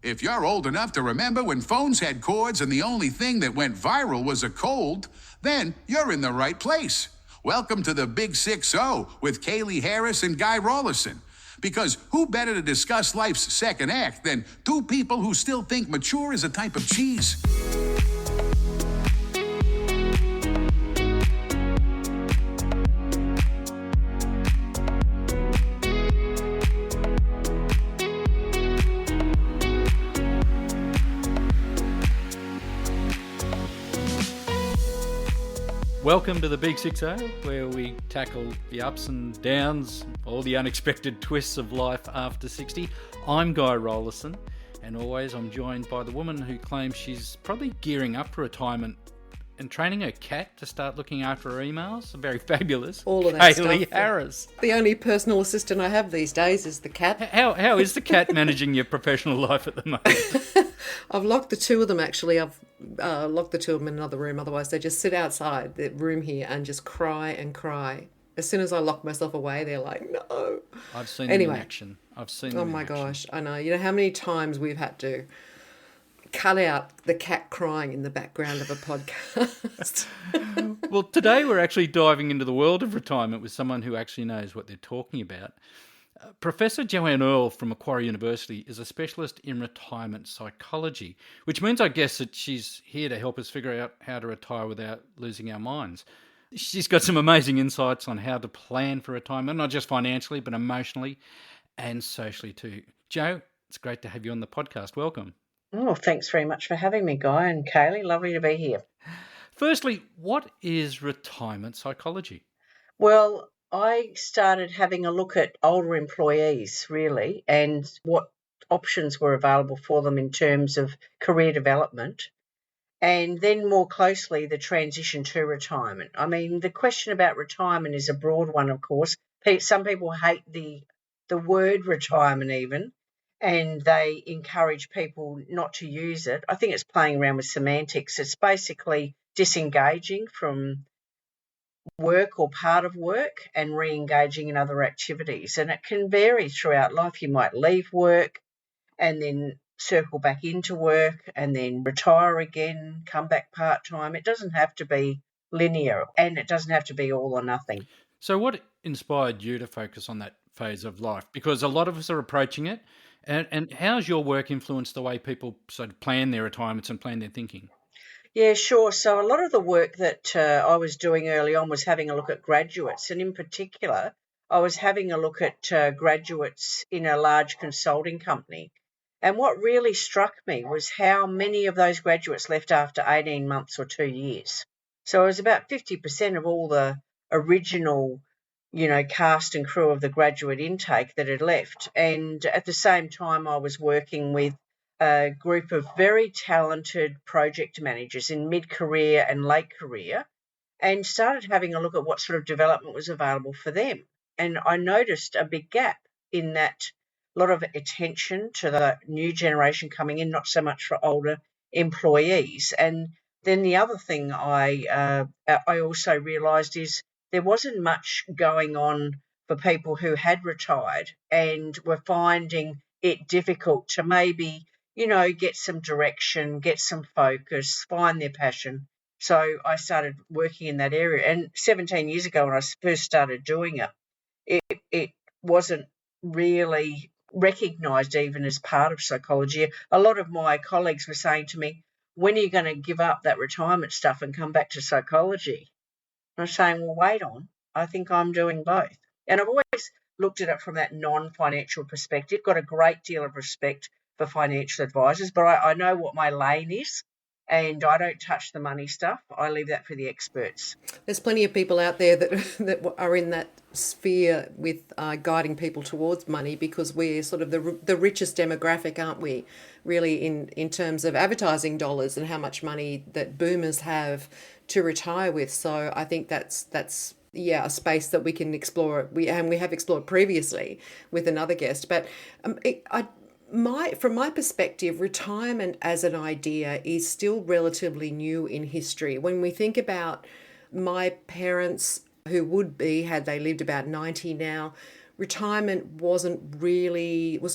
If you're old enough to remember when phones had cords and the only thing that went viral was a cold, then you're in the right place. Welcome to the Big 6-0 with Kaylee Harris and Guy Rawlison. Because who better to discuss life's second act than two people who still think mature is a type of cheese? Welcome to the Big 6-0, where we tackle the ups and downs, all the unexpected twists of life after 60. I'm Guy Rawlison, and always I'm joined by the woman who claims she's probably gearing up for retirement and training her cat to start looking after her emails. Very fabulous. All of that Kaylee stuff. Harris. The only personal assistant I have these days is the cat. How is the cat managing your professional life at the moment? I've locked the two of them, actually. I've locked the two of them in another room. Otherwise, they just sit outside the room here and just cry and cry. As soon as I lock myself away, they're like, no. I've seen them in action. Oh my gosh, I know. You know how many times we've had to cut out the cat crying in the background of a podcast. Well, today we're actually diving into the world of retirement with someone who actually knows what they're talking about. Professor Joanne Earl from Macquarie University is a specialist in retirement psychology, which means, I guess, that she's here to help us figure out how to retire without losing our minds. She's got some amazing insights on how to plan for retirement, not just financially, but emotionally and socially too. Jo, it's great to have you on the podcast. Welcome. Oh, thanks very much for having me, Guy and Kaylee. Lovely to be here. Firstly, what is retirement psychology? Well, I started having a look at older employees, really, and what options were available for them in terms of career development, and then more closely the transition to retirement. I mean, the question about retirement is a broad one, of course. Some people hate the word retirement even, and they encourage people not to use it. I think it's playing around with semantics. It's basically disengaging from work or part of work and re-engaging in other activities. And it can vary throughout life. You might leave work and then circle back into work and then retire again, come back part-time. It doesn't have to be linear, and it doesn't have to be all or nothing. So what inspired you to focus on that phase of life? Because a lot of us are approaching it. And how's your work influenced the way people sort of plan their retirements and plan their thinking? Yeah, sure. So a lot of the work that I was doing early on was having a look at graduates. And in particular, I was having a look at graduates in a large consulting company. And what really struck me was how many of those graduates left after 18 months or 2 years. So it was about 50% of all the original cast and crew of the graduate intake that had left. And at the same time, I was working with a group of very talented project managers in mid-career and late career, and started having a look at what sort of development was available for them. And I noticed a big gap in that, a lot of attention to the new generation coming in, not so much for older employees. And then the other thing I also realised is there wasn't much going on for people who had retired and were finding it difficult to maybe, get some direction, get some focus, find their passion. So I started working in that area. And 17 years ago when I first started doing it wasn't really recognised even as part of psychology. A lot of my colleagues were saying to me, when are you going to give up that retirement stuff and come back to psychology? I'm saying, well, wait on. I think I'm doing both. And I've always looked at it from that non-financial perspective, got a great deal of respect for financial advisors, but I know what my lane is, and I don't touch the money stuff. I leave that for the experts. There's plenty of people out there that are in that sphere with guiding people towards money, because we're sort of the richest demographic, aren't we, really, in terms of advertising dollars and how much money that boomers have to retire with. So I think that's a space that we can explore. We have explored previously with another guest. But from my perspective, retirement as an idea is still relatively new in history. When we think about my parents, who would be, had they lived, about 90 now, retirement was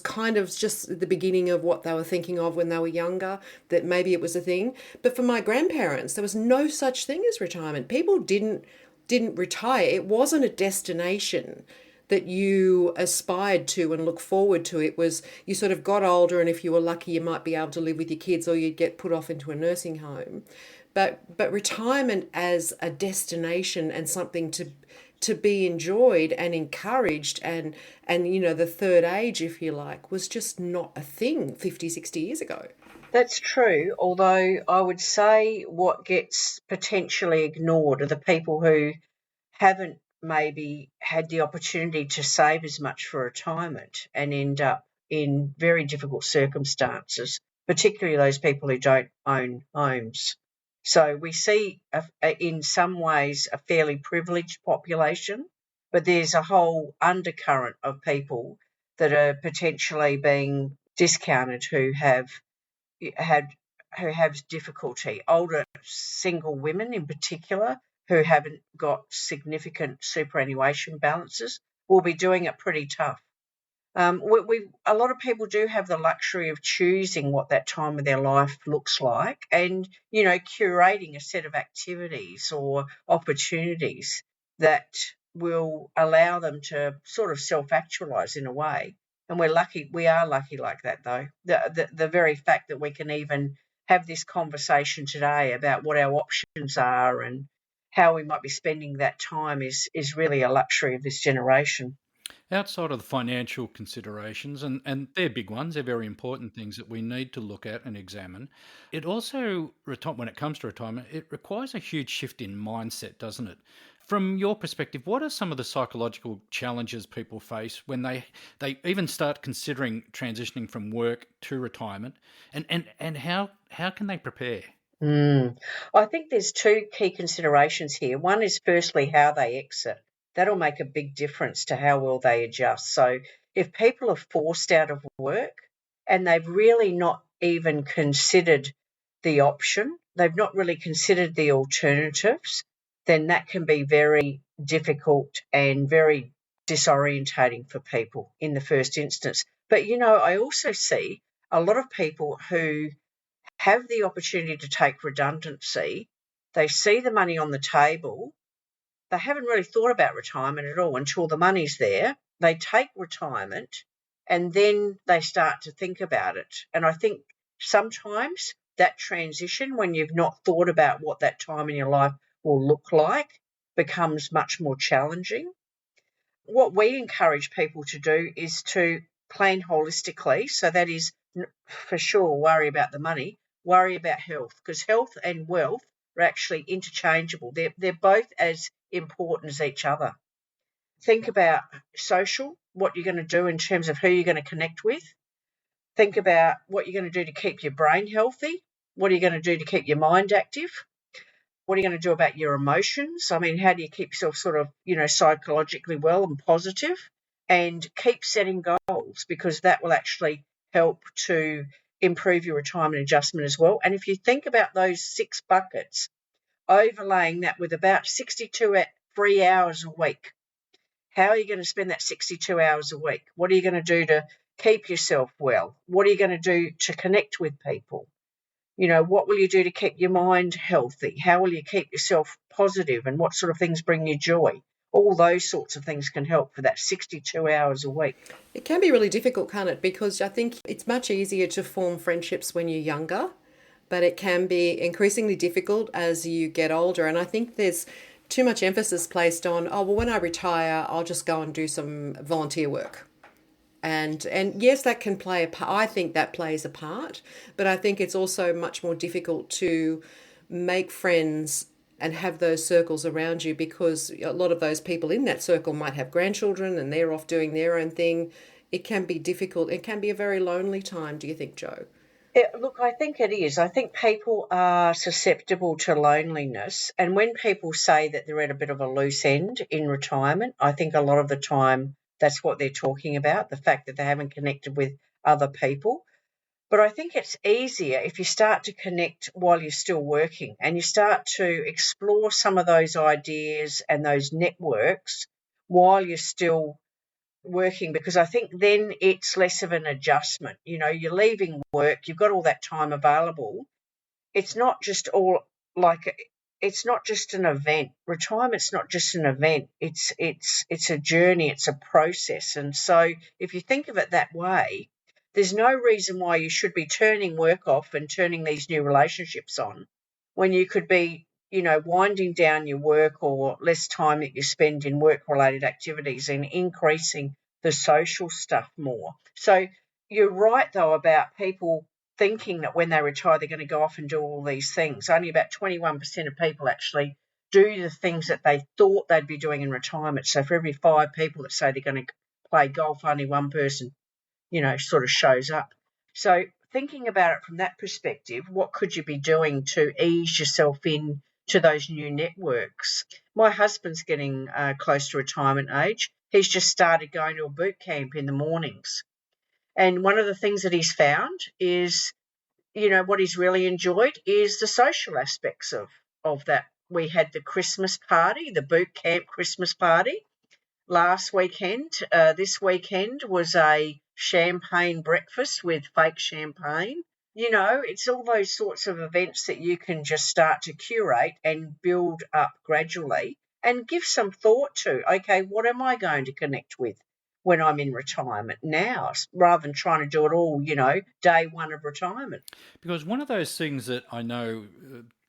kind of just the beginning of what they were thinking of when they were younger, that maybe it was a thing. But for my grandparents, there was no such thing as retirement. People didn't retire. It wasn't a destination that you aspired to and look forward to. It was, you sort of got older, and if you were lucky, you might be able to live with your kids, or you'd get put off into a nursing home. But retirement as a destination and something to be enjoyed and encouraged, and the third age, if you like, was just not a thing 50, 60 years ago. That's true, although I would say what gets potentially ignored are the people who haven't maybe had the opportunity to save as much for retirement and end up in very difficult circumstances, particularly those people who don't own homes. So we see, in some ways, a fairly privileged population, but there's a whole undercurrent of people that are potentially being discounted who have difficulty. Older single women in particular who haven't got significant superannuation balances will be doing it pretty tough. A lot of people do have the luxury of choosing what that time of their life looks like, and curating a set of activities or opportunities that will allow them to sort of self-actualize in a way. And we are lucky like that, though. The very fact that we can even have this conversation today about what our options are and how we might be spending that time is really a luxury of this generation. Outside of the financial considerations, and they're big ones, they're very important things that we need to look at and examine. It also, when it comes to retirement, it requires a huge shift in mindset, doesn't it? From your perspective, what are some of the psychological challenges people face when they even start considering transitioning from work to retirement, and how can they prepare? I think there's two key considerations here. One is firstly how they exit. That'll make a big difference to how well they adjust. So if people are forced out of work and they've really not even considered the option, they've not really considered the alternatives, then that can be very difficult and very disorientating for people in the first instance. But, I also see a lot of people who have the opportunity to take redundancy. They see the money on the table. They haven't really thought about retirement at all until the money's there. They take retirement and then they start to think about it. And I think sometimes that transition, when you've not thought about what that time in your life will look like, becomes much more challenging. What we encourage people to do is to plan holistically. So that is, for sure, worry about the money, worry about health, because health and wealth are actually interchangeable. They're both as important as each other. Think about social, what you're going to do in terms of who you're going to connect with. Think about what you're going to do to keep your brain healthy. What are you going to do to keep your mind active? What are you going to do about your emotions? I mean, how do you keep yourself sort of, psychologically well and positive? And keep setting goals, because that will actually help to improve your retirement adjustment as well. And if you think about those 6 buckets, overlaying that with about 62 free hours a week, how are you going to spend that 62 hours a week? What are you going to do to keep yourself well? What are you going to do to connect with people? What will you do to keep your mind healthy? How will you keep yourself positive, and what sort of things bring you joy? All those sorts of things can help for that 62 hours a week. It can be really difficult, can't it? Because I think it's much easier to form friendships when you're younger, but it can be increasingly difficult as you get older. And I think there's too much emphasis placed on, when I retire, I'll just go and do some volunteer work. And yes, that can play a part. I think that plays a part, but I think it's also much more difficult to make friends and have those circles around you, because a lot of those people in that circle might have grandchildren and they're off doing their own thing. It can be difficult. It can be a very lonely time, do you think, Jo? Look, I think it is. I think people are susceptible to loneliness. And when people say that they're at a bit of a loose end in retirement, I think a lot of the time that's what they're talking about, the fact that they haven't connected with other people. But I think it's easier if you start to connect while you're still working, and you start to explore some of those ideas and those networks while you're still working, because I think then it's less of an adjustment. You're leaving work, you've got all that time available. It's not just it's not just an event. Retirement's not just an event. It's a journey. It's a process. And so if you think of it that way, there's no reason why you should be turning work off and turning these new relationships on when you could be, winding down your work or less time that you spend in work-related activities and increasing the social stuff more. So you're right, though, about people thinking that when they retire, they're going to go off and do all these things. Only about 21% of people actually do the things that they thought they'd be doing in retirement. So for every 5 people that say they're going to play golf, only one person, sort of shows up. So thinking about it from that perspective, what could you be doing to ease yourself in to those new networks? My husband's getting close to retirement age. He's just started going to a boot camp in the mornings. And one of the things that he's found is, what he's really enjoyed is the social aspects of that. We had the Christmas party, the boot camp Christmas party last weekend. This weekend was a champagne breakfast with fake champagne. It's all those sorts of events that you can just start to curate and build up gradually and give some thought to, okay, what am I going to connect with when I'm in retirement now, rather than trying to do it all, day one of retirement. Because one of those things that I know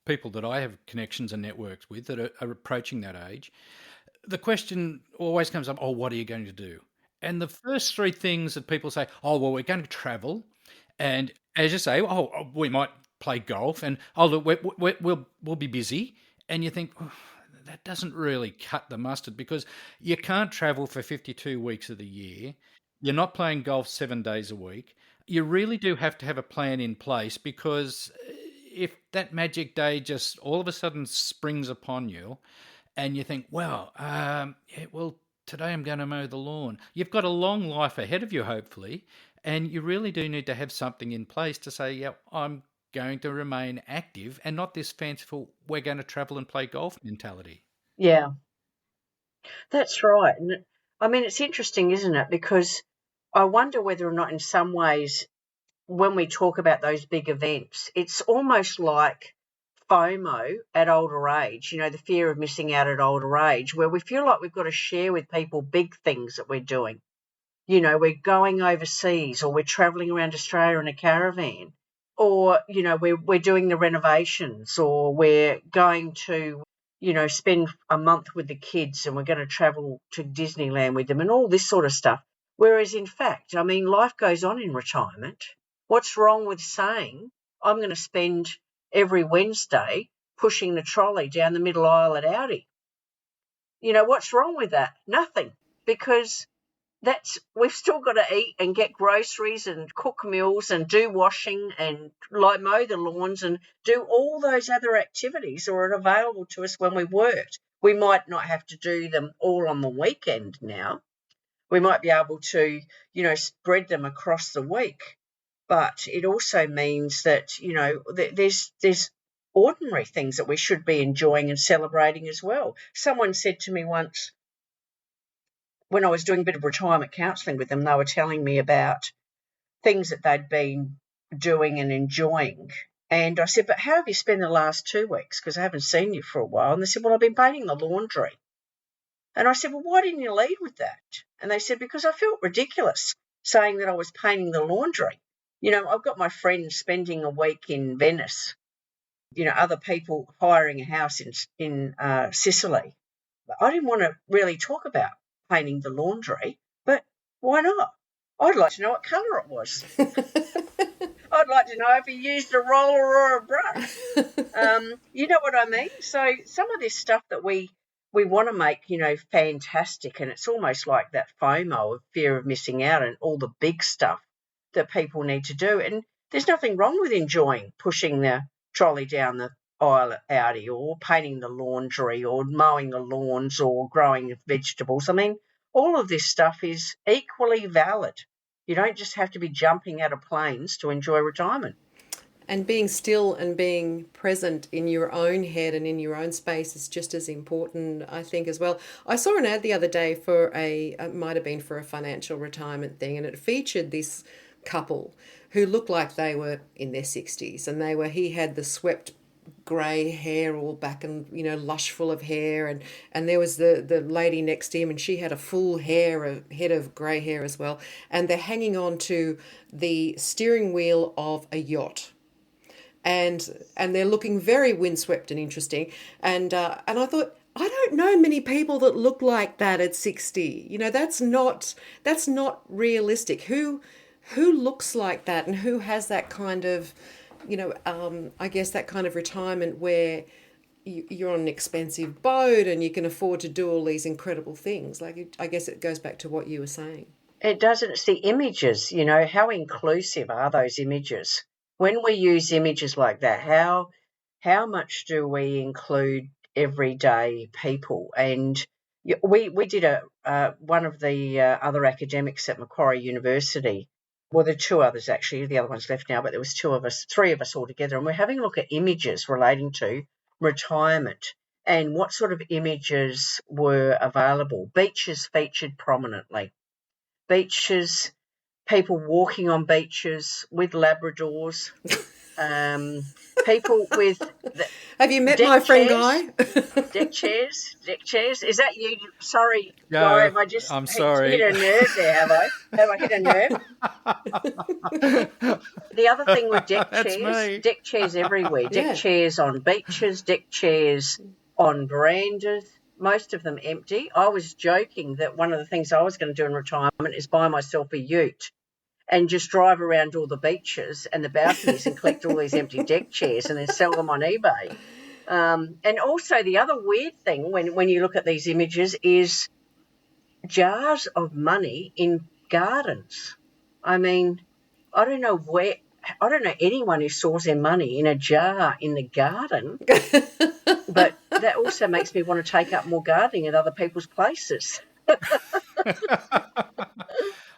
people that I have connections and networks with that are approaching that age, the question always comes up, what are you going to do? And the first 3 things that people say, well, we're going to travel. And as you say, we might play golf, and look, we'll be busy. And you think, that doesn't really cut the mustard, because you can't travel for 52 weeks of the year. You're not playing golf 7 days a week. You really do have to have a plan in place, because if that magic day just all of a sudden springs upon you and you think, today I'm going to mow the lawn. You've got a long life ahead of you, hopefully, and you really do need to have something in place to say, I'm going to remain active, and not this fanciful, we're going to travel and play golf mentality. Yeah, that's right. And I mean, it's interesting, isn't it? Because I wonder whether or not in some ways, when we talk about those big events, it's almost like FOMO at older age, the fear of missing out at older age, where we feel like we've got to share with people big things that we're doing. We're going overseas, or we're travelling around Australia in a caravan, or, we're doing the renovations, or we're going to, spend a month with the kids and we're going to travel to Disneyland with them and all this sort of stuff. Whereas in fact, life goes on in retirement. What's wrong with saying, I'm going to spend every Wednesday pushing the trolley down the middle aisle at Audi? What's wrong with that? Nothing, because we've still got to eat and get groceries and cook meals and do washing and mow the lawns and do all those other activities that are available to us when we worked. We might not have to do them all on the weekend now. We might be able to, spread them across the week. But it also means that, there's ordinary things that we should be enjoying and celebrating as well. Someone said to me once, when I was doing a bit of retirement counselling with them, they were telling me about things that they'd been doing and enjoying. And I said, but how have you spent the last 2 weeks? Because I haven't seen you for a while. And they said, well, I've been painting the laundry. And I said, well, why didn't you lead with that? And they said, because I felt ridiculous saying that I was painting the laundry. I've got my friends spending a week in Venice, other people hiring a house in Sicily. But I didn't want to really talk about painting the laundry, but why not? I'd like to know what colour it was. I'd like to know if he used a roller or a brush. You know what I mean? So some of this stuff that we want to make, fantastic, and it's almost like that FOMO of fear of missing out and all the big stuff that people need to do. And there's nothing wrong with enjoying pushing the trolley down the aisle at Audi, or painting the laundry, or mowing the lawns, or growing vegetables. All of this stuff is equally valid. You don't just have to be jumping out of planes to enjoy retirement. And being still and being present in your own head and in your own space is just as important, I think, as well. I saw an ad the other day for it might have been for a financial retirement thing, and it featured this couple who looked like they were in their 60s, and he had the swept grey hair all back and lush full of hair, and there was the lady next to him, and she had a head of grey hair as well, and they're hanging on to the steering wheel of a yacht, and they're looking very windswept and interesting, and I thought, I don't know many people that look like that at 60. That's not realistic. Who looks like that, and who has that kind of I guess that kind of retirement where you're on an expensive boat and you can afford to do all these incredible things. I guess it goes back to what you were saying. It doesn't. It's the images, how inclusive are those images? When we use images like that, how much do we include everyday people? And we did one of the other academics at Macquarie University. Well, there are two others actually. The other one's left now, but there was three of us all together, and we're having a look at images relating to retirement and what sort of images were available. Beaches featured prominently. Beaches, people walking on beaches with Labradors, people with... Have you met my friend Guy? Deck chairs. Is that you? Sorry, No, Guy, have I just I'm sorry. hit a nerve there, have I? Have I hit a nerve? The other thing with deck That's chairs, me. deck chairs everywhere. Yeah. Deck chairs on beaches, deck chairs on verandas, most of them empty. I was joking that one of the things I was going to do in retirement is buy myself a ute and just drive around all the beaches and the balconies and collect all these empty deck chairs and then sell them on eBay. And also the other weird thing when you look at these images is jars of money in gardens. I mean, I don't know anyone who stores their money in a jar in the garden, but that also makes me want to take up more gardening at other people's places.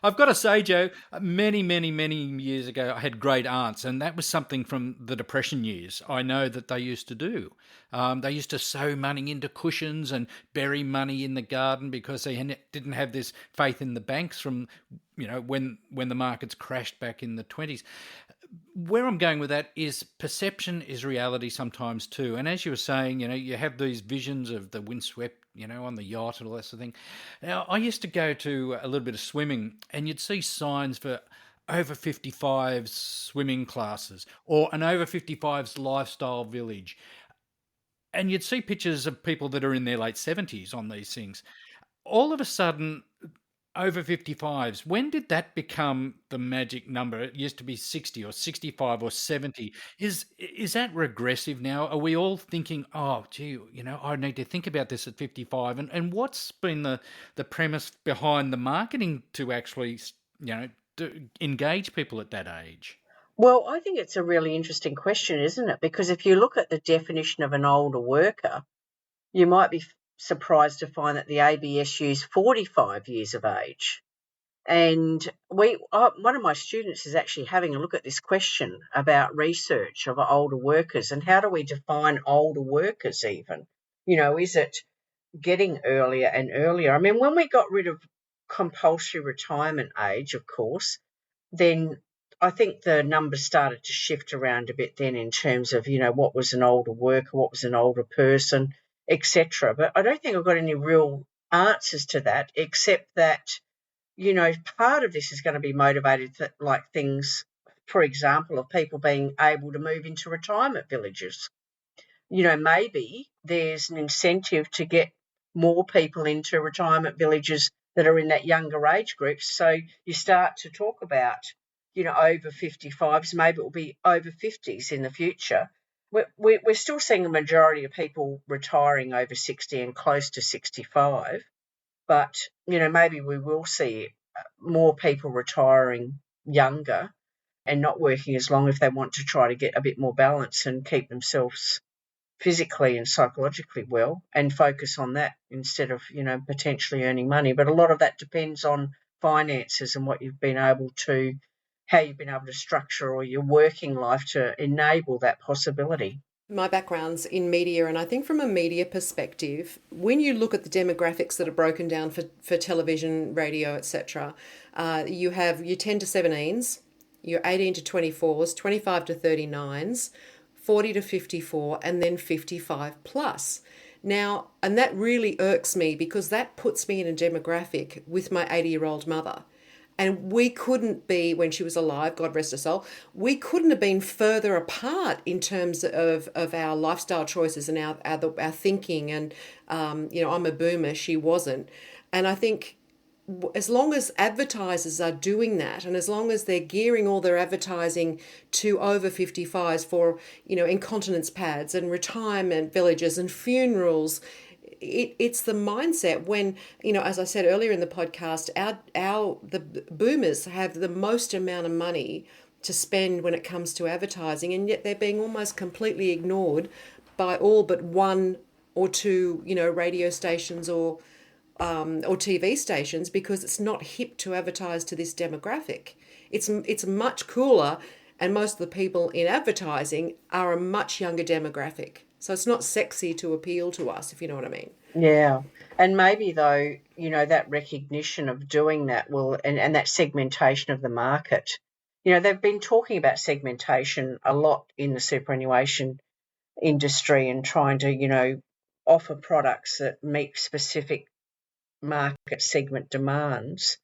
I've got to say, Joe, many, many, many years ago, I had great aunts, and that was something from the Depression years. I know that they used to do. They used to sow money into cushions and bury money in the garden because they didn't have this faith in the banks from, when the markets crashed back in the 20s. Where I'm going with that is perception is reality sometimes too. And as you were saying, you have these visions of the windswept, on the yacht and all that sort of thing. Now, I used to go to a little bit of swimming, and you'd see signs for over 55s swimming classes or an over 55s lifestyle village. And you'd see pictures of people that are in their late 70s on these things. All of a sudden, over 55s, when did that become the magic number? It used to be 60 or 65 or 70. Is that regressive now? Are we all thinking, oh, gee, I need to think about this at 55? And what's been the premise behind the marketing to actually, to engage people at that age? Well, I think it's a really interesting question, isn't it? Because if you look at the definition of an older worker, you might be surprised to find that the ABS use 45 years of age. And one of my students is actually having a look at this question about research of older workers and how do we define older workers even? Is it getting earlier and earlier? I mean, when we got rid of compulsory retirement age, of course, then I think the numbers started to shift around a bit then in terms of, what was an older worker, what was an older person, etc. But I don't think I've got any real answers to that, except that, part of this is going to be motivated like things, for example, of people being able to move into retirement villages. Maybe there's an incentive to get more people into retirement villages that are in that younger age group. So you start to talk about, over 55s, maybe it will be over 50s in the future. We're still seeing a majority of people retiring over 60 and close to 65, but, maybe we will see more people retiring younger and not working as long if they want to try to get a bit more balance and keep themselves physically and psychologically well and focus on that instead of, potentially earning money. But a lot of that depends on finances and what you've been able to how you've been able to structure or your working life to enable that possibility. My background's in media, and I think from a media perspective, when you look at the demographics that are broken down for television, radio, etc., you have your 10 to 17s, your 18 to 24s, 25 to 39s, 40 to 54, and then 55 plus. Now, and that really irks me because that puts me in a demographic with my 80-year-old mother. And we couldn't be, when she was alive, God rest her soul, we couldn't have been further apart in terms of our lifestyle choices and our thinking. And, I'm a boomer, she wasn't. And I think as long as advertisers are doing that, and as long as they're gearing all their advertising to over 55s for, incontinence pads and retirement villages and funerals, it's the mindset when, as I said earlier in the podcast, the boomers have the most amount of money to spend when it comes to advertising, and yet they're being almost completely ignored by all but one or two, radio stations or TV stations, because it's not hip to advertise to this demographic. It's much cooler, and most of the people in advertising are a much younger demographic. So it's not sexy to appeal to us, if you know what I mean. Yeah. And maybe, though, that recognition of doing that will, and that segmentation of the market, they've been talking about segmentation a lot in the superannuation industry and trying to, offer products that meet specific market segment demands.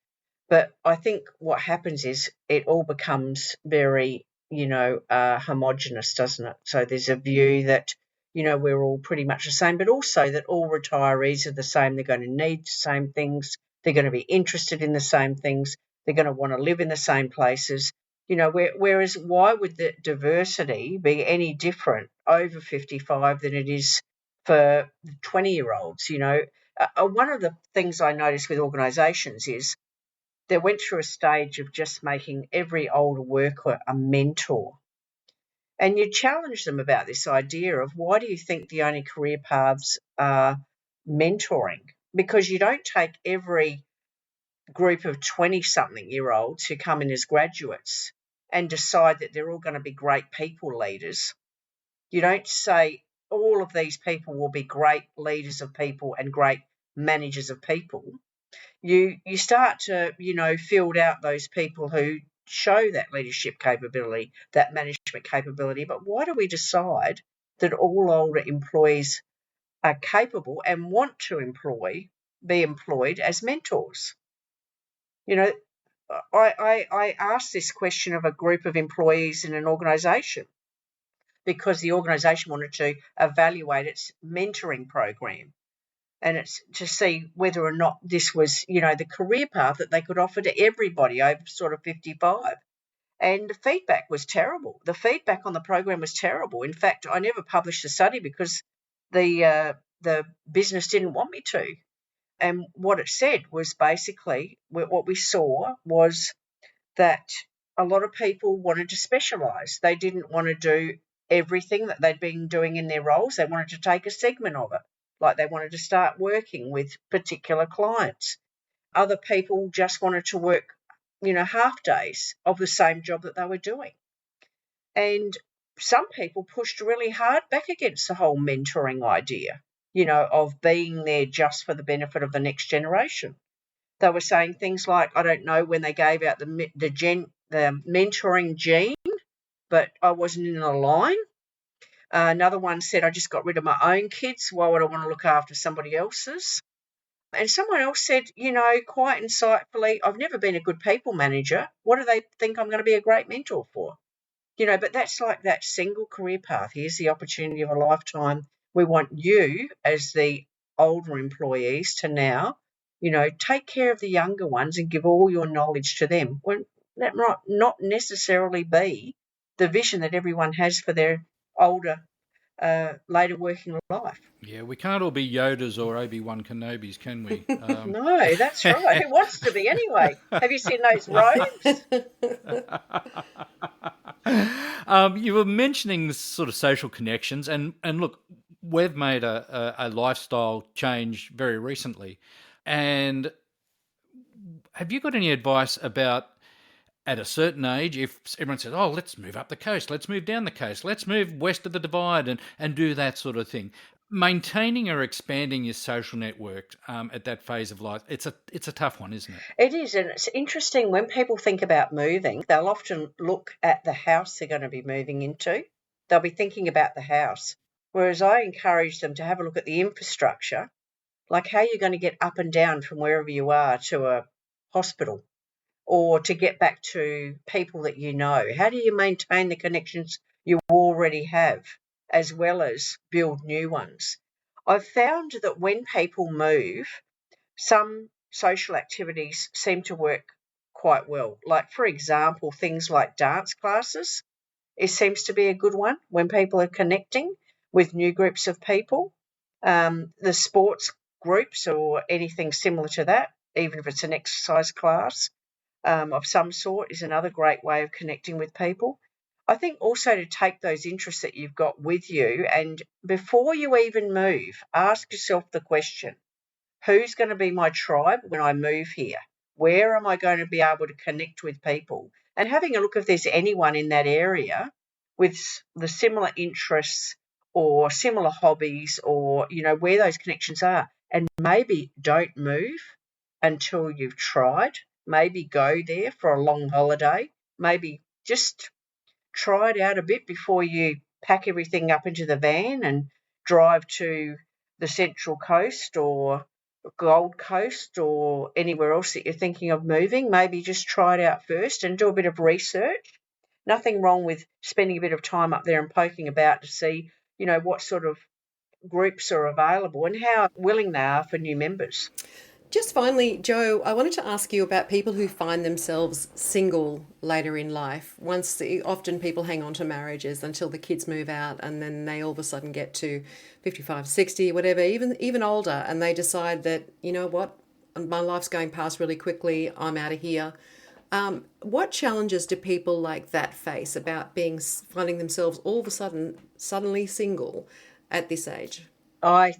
But I think what happens is it all becomes very, homogenous, doesn't it? So there's a view that, we're all pretty much the same, but also that all retirees are the same. They're going to need the same things. They're going to be interested in the same things. They're going to want to live in the same places. Whereas why would the diversity be any different over 55 than it is for 20-year-olds? One of the things I noticed with organisations is they went through a stage of just making every older worker a mentor. And you challenge them about this idea of, why do you think the only career paths are mentoring? Because you don't take every group of 20-something-year-olds who come in as graduates and decide that they're all going to be great people leaders. You don't say all of these people will be great leaders of people and great managers of people. You start to, field out those people who show that leadership capability, that management capability. But why do we decide that all older employees are capable and want to be employed as mentors? I asked this question of a group of employees in an organisation because the organisation wanted to evaluate its mentoring program. And it's to see whether or not this was, the career path that they could offer to everybody over sort of 55. And the feedback was terrible. The feedback on the program was terrible. In fact, I never published the study because the business didn't want me to. And what it said was basically, what we saw was that a lot of people wanted to specialise. They didn't want to do everything that they'd been doing in their roles. They wanted to take a segment of it. Like they wanted to start working with particular clients. Other people just wanted to work, half days of the same job that they were doing. And some people pushed really hard back against the whole mentoring idea, of being there just for the benefit of the next generation. They were saying things like, I don't know when they gave out the mentoring gene, but I wasn't in a line. Another one said, I just got rid of my own kids. Why would I want to look after somebody else's? And someone else said, quite insightfully, I've never been a good people manager. What do they think I'm going to be a great mentor for? But that's like that single career path. Here's the opportunity of a lifetime. We want you as the older employees to now, take care of the younger ones and give all your knowledge to them. Well, that might not necessarily be the vision that everyone has for their older, later working life. Yeah, we can't all be Yodas or Obi-Wan Kenobis, can we? No, that's right. Who wants to be anyway? Have you seen those robes? You were mentioning sort of social connections, and look, we've made a lifestyle change very recently. And have you got any advice about at a certain age, if everyone says, oh, let's move up the coast, let's move down the coast, let's move west of the divide and do that sort of thing. Maintaining or expanding your social network at that phase of life, it's a tough one, isn't it? It is, and it's interesting when people think about moving, they'll often look at the house they're going to be moving into. They'll be thinking about the house, whereas I encourage them to have a look at the infrastructure, like how you're going to get up and down from wherever you are to a hospital, or to get back to people that you know. How do you maintain the connections you already have, as well as build new ones? I've found that when people move, some social activities seem to work quite well. Like, for example, things like dance classes. It seems to be a good one when people are connecting with new groups of people. The sports groups or anything similar to that, even if it's an exercise class of some sort, is another great way of connecting with people. I think also to take those interests that you've got with you, and before you even move, ask yourself the question, who's going to be my tribe when I move here? Where am I going to be able to connect with people? And having a look if there's anyone in that area with the similar interests or similar hobbies, or, you know, where those connections are. And maybe don't move until you've tried. Maybe go there for a long holiday. Maybe just try it out a bit before you pack everything up into the van and drive to the Central Coast or Gold Coast or anywhere else that you're thinking of moving. Maybe just try it out first and do a bit of research. Nothing wrong with spending a bit of time up there and poking about to see, you know, what sort of groups are available and how willing they are for new members. Just finally, Jo, I wanted to ask you about people who find themselves single later in life. Often people hang on to marriages until the kids move out, and then they all of a sudden get to 55, 60, whatever, even older, and they decide that, you know what, my life's going past really quickly, I'm out of here. What challenges do people like that face about finding themselves all of a sudden suddenly single at this age? I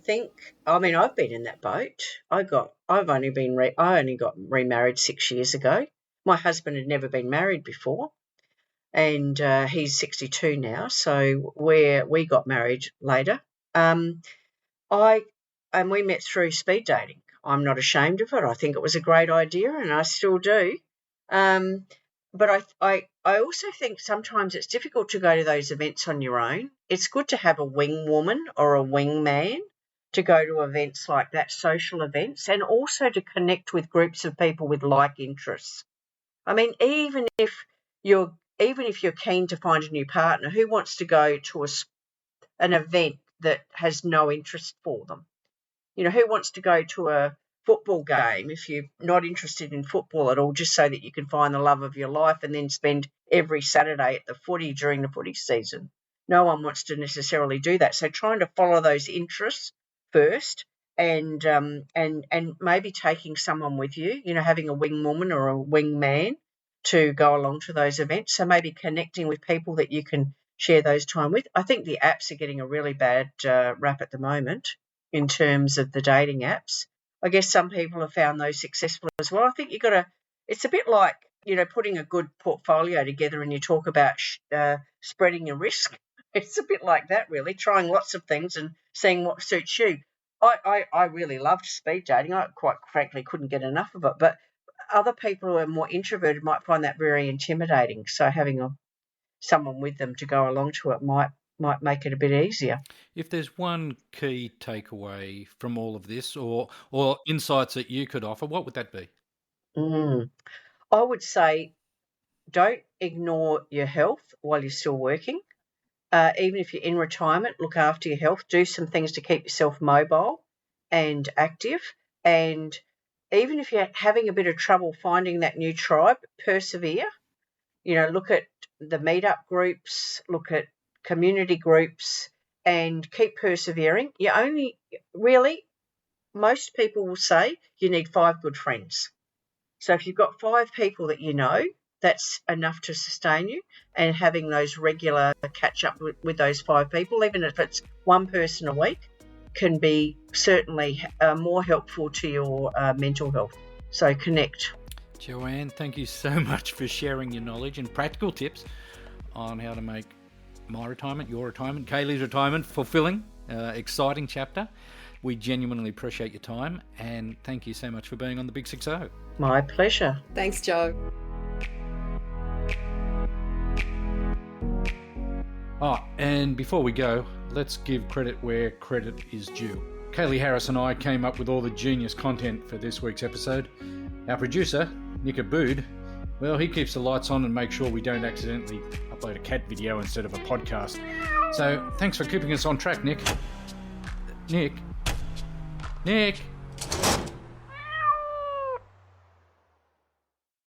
mean, I've been in that boat. I only got remarried 6 years ago. My husband had never been married before, and he's 62 now. So we got married later. We met through speed dating. I'm not ashamed of it. I think it was a great idea, and I still do. But I also think sometimes it's difficult to go to those events on your own. It's good to have a wing woman or a wing man to go to events like that, social events, and also to connect with groups of people with like interests. I mean, even if you're keen to find a new partner, who wants to go to an event that has no interest for them? You know, who wants to go to a football game if you're not interested in football at all, just so that you can find the love of your life and then spend every Saturday at the footy during the footy season? No one wants to necessarily do that. So trying to follow those interests first, and maybe taking someone with you, you know, having a wing woman or a wing man to go along to those events. So maybe connecting with people that you can share those time with. I think the apps are getting a really bad rap at the moment in terms of the dating apps. I guess some people have found those successful as well. I think it's a bit like, you know, putting a good portfolio together and you talk about spreading your risk. It's a bit like that, really, trying lots of things and seeing what suits you. I really loved speed dating. I quite frankly couldn't get enough of it. But other people who are more introverted might find that very intimidating. So having someone with them to go along to it might make it a bit easier. If there's one key takeaway from all of this, or insights that you could offer, what would that be? I would say don't ignore your health while you're still working. Even if you're in retirement, look after your health. Do some things to keep yourself mobile and active. And even if you're having a bit of trouble finding that new tribe, persevere. You know, look at the meetup groups, look at community groups, and keep persevering. Most people will say you need 5 good friends. So if you've got 5 people that you know, that's enough to sustain you, and having those regular catch up with those 5 people, even if it's one person a week, can be certainly more helpful to your mental health. So connect. Joanne, thank you so much for sharing your knowledge and practical tips on how to make my retirement, your retirement, Kaylee's retirement fulfilling, exciting chapter. We genuinely appreciate your time, and thank you so much for being on the Big 6-0. My pleasure. Thanks, Joe. And before we go, let's give credit where credit is due. Kaylee Harris and I came up with all the genius content for this week's episode. Our producer, Nick Abood, well, he keeps the lights on and makes sure we don't accidentally upload a cat video instead of a podcast. So thanks for keeping us on track, Nick. Nick?